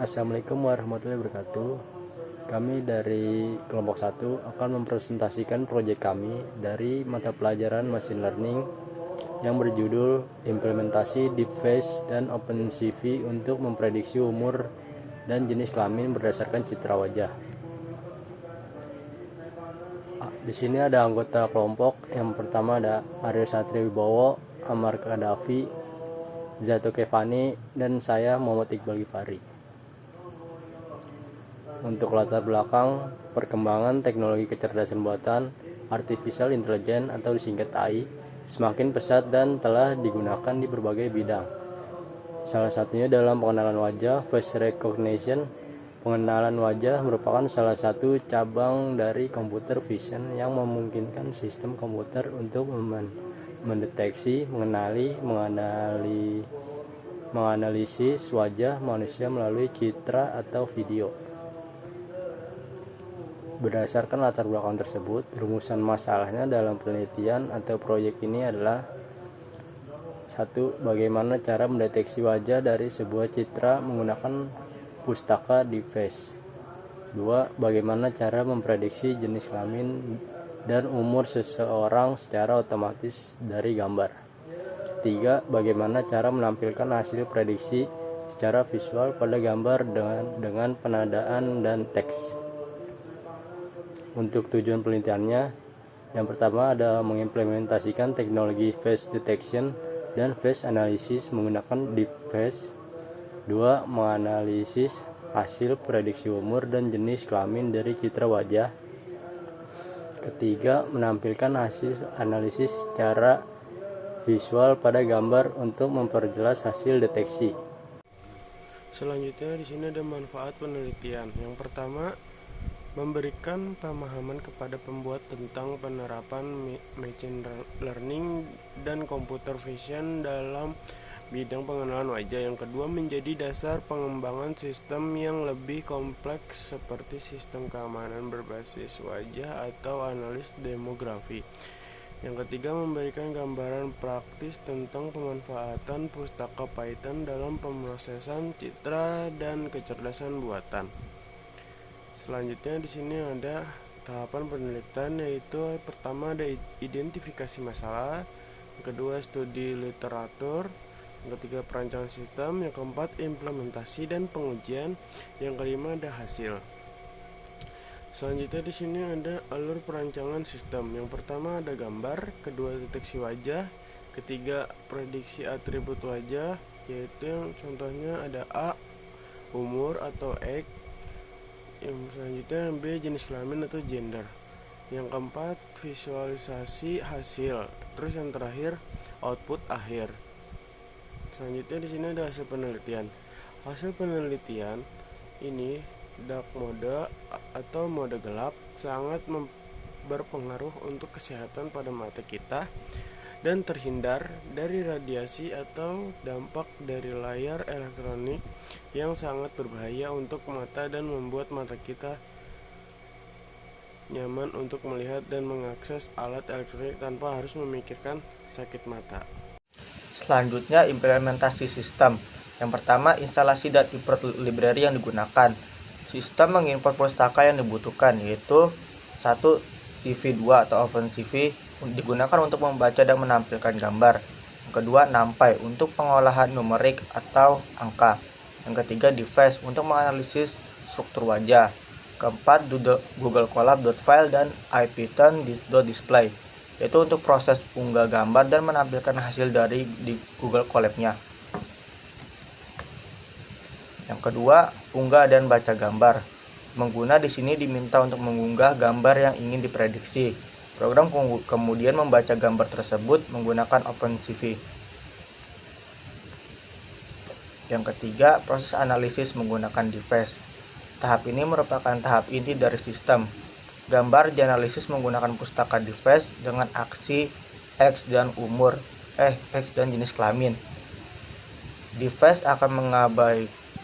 Assalamualaikum warahmatullahi wabarakatuh. Kami dari kelompok 1 akan mempresentasikan proyek kami dari mata pelajaran Machine Learning yang berjudul Implementasi Deep Face dan OpenCV untuk memprediksi umur dan jenis kelamin berdasarkan citra wajah. Di sini ada anggota kelompok. Yang pertama ada Aryo Satria Wibowo, Amar Kadafi, Zato Kevani, dan saya Muhammad Iqbal Gifari. Untuk latar belakang perkembangan teknologi kecerdasan buatan Artificial Intelligence atau disingkat AI semakin pesat dan telah digunakan di berbagai bidang. Salah satunya dalam pengenalan wajah, face recognition. Pengenalan wajah merupakan salah satu cabang dari computer vision yang memungkinkan sistem komputer untuk mendeteksi, menganalisis wajah manusia melalui citra atau video. Berdasarkan latar belakang tersebut, rumusan masalahnya dalam penelitian atau proyek ini adalah: 1. Bagaimana cara mendeteksi wajah dari sebuah citra menggunakan pustaka Deep Face. 2. Bagaimana cara memprediksi jenis kelamin dan umur seseorang secara otomatis dari gambar. 3. Bagaimana cara menampilkan hasil prediksi secara visual pada gambar dengan penandaan dan teks. Untuk tujuan penelitiannya, yang pertama ada mengimplementasikan teknologi face detection dan face analysis menggunakan deep face. 2. Menganalisis hasil prediksi umur dan jenis kelamin dari citra wajah. Ketiga, menampilkan hasil analisis secara visual pada gambar untuk memperjelas hasil deteksi. Selanjutnya di sini ada manfaat penelitian. Yang pertama, memberikan pemahaman kepada pembuat tentang penerapan machine learning dan computer vision dalam bidang pengenalan wajah. Yang kedua, menjadi dasar pengembangan sistem yang lebih kompleks seperti sistem keamanan berbasis wajah atau analis demografi. Yang ketiga, memberikan gambaran praktis tentang pemanfaatan pustaka Python dalam pemrosesan citra dan kecerdasan buatan. Selanjutnya di sini ada tahapan penelitian, yaitu pertama ada identifikasi masalah, yang kedua studi literatur, yang ketiga perancangan sistem, yang keempat implementasi dan pengujian, yang kelima ada hasil. Selanjutnya di sini ada alur perancangan sistem. Yang pertama ada gambar, kedua deteksi wajah, ketiga prediksi atribut wajah, yaitu yang contohnya ada A, umur atau X. Yang selanjutnya B, jenis kelamin atau gender. Yang keempat visualisasi hasil. Terus yang terakhir output akhir. Selanjutnya di sini ada hasil penelitian. Hasil penelitian ini dark mode atau mode gelap sangat berpengaruh untuk kesehatan pada mata kita dan terhindar dari radiasi atau dampak dari layar elektronik yang sangat berbahaya untuk mata dan membuat mata kita nyaman untuk melihat dan mengakses alat elektronik tanpa harus memikirkan sakit mata. Selanjutnya implementasi sistem. Yang pertama, instalasi dan import library yang digunakan. Sistem mengimport pustaka yang dibutuhkan, yaitu 1. CV2 atau OpenCV digunakan untuk membaca dan menampilkan gambar. Yang kedua, NumPy untuk pengolahan numerik atau angka. Yang ketiga, Device untuk menganalisis struktur wajah. Keempat, Google Colab.file dan IPython.display, yaitu untuk proses unggah gambar dan menampilkan hasil dari di Google Colab-nya. Yang kedua, unggah dan baca gambar. Pengguna di sini diminta untuk mengunggah gambar yang ingin diprediksi. Program kemudian membaca gambar tersebut menggunakan OpenCV. Yang ketiga, proses analisis menggunakan device. Tahap ini merupakan tahap inti dari sistem. Gambar dianalisis menggunakan pustaka device dengan aksi X dan X dan jenis kelamin. Device akan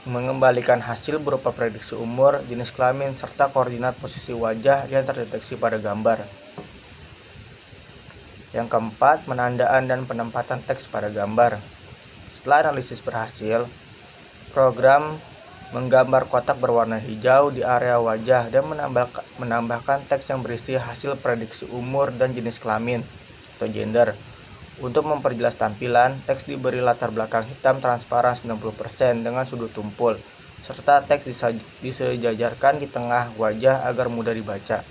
mengembalikan hasil berupa prediksi umur, jenis kelamin, serta koordinat posisi wajah yang terdeteksi pada gambar. Yang keempat, penandaan dan penempatan teks pada gambar. Setelah analisis berhasil, program menggambar kotak berwarna hijau di area wajah dan menambahkan teks yang berisi hasil prediksi umur dan jenis kelamin atau gender. Untuk memperjelas tampilan, teks diberi latar belakang hitam transparan 90% dengan sudut tumpul, serta teks disejajarkan di tengah wajah agar mudah dibaca.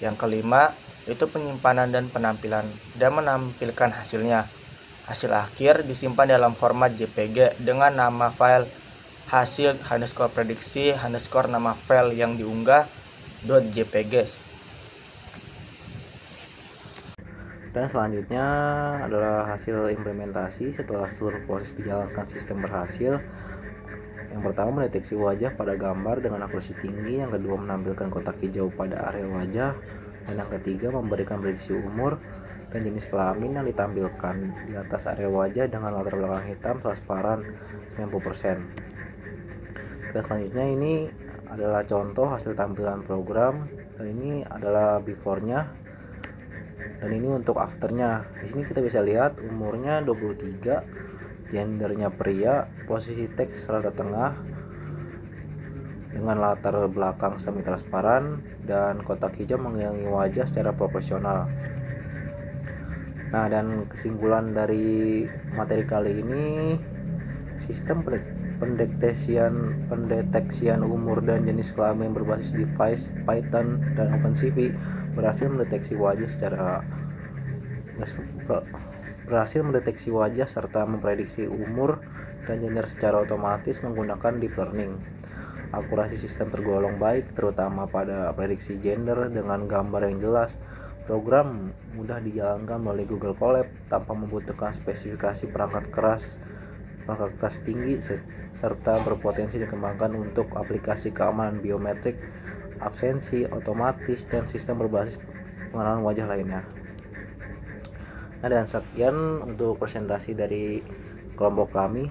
Yang kelima, itu penyimpanan dan penampilan dan menampilkan hasilnya. Hasil akhir disimpan dalam format JPG dengan nama file hasil _prediksi _nama file yang diunggah .jpg. Dan selanjutnya adalah hasil implementasi setelah seluruh proses dijalankan sistem berhasil. Yang pertama, mendeteksi wajah pada gambar dengan akurasi tinggi. Yang kedua, menampilkan kotak hijau pada area wajah. Dan yang ketiga, memberikan prediksi umur dan jenis kelamin yang ditampilkan di atas area wajah dengan latar belakang hitam transparan 90%. Dan selanjutnya ini adalah contoh hasil tampilan program, dan ini adalah before-nya dan ini untuk afternya. Di sini kita bisa lihat umurnya 23, gendernya pria, posisi teks rata tengah dengan latar belakang semi transparan, dan kotak hijau mengelilingi wajah secara proporsional. Nah, dan kesimpulan dari materi kali ini, sistem pendeteksian umur dan jenis kelamin berbasis device Python dan OpenCV berhasil mendeteksi wajah serta memprediksi umur dan gender secara otomatis menggunakan deep learning. Akurasi sistem tergolong baik, terutama pada prediksi gender dengan gambar yang jelas. Program mudah dijalankan melalui Google Colab tanpa membutuhkan spesifikasi perangkat keras tinggi, serta berpotensi dikembangkan untuk aplikasi keamanan biometrik, absensi otomatis, dan sistem berbasis pengenalan wajah lainnya. Nah, dan sekian untuk presentasi dari kelompok kami.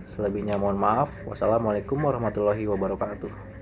Selebihnya mohon maaf. Wassalamualaikum warahmatullahi wabarakatuh.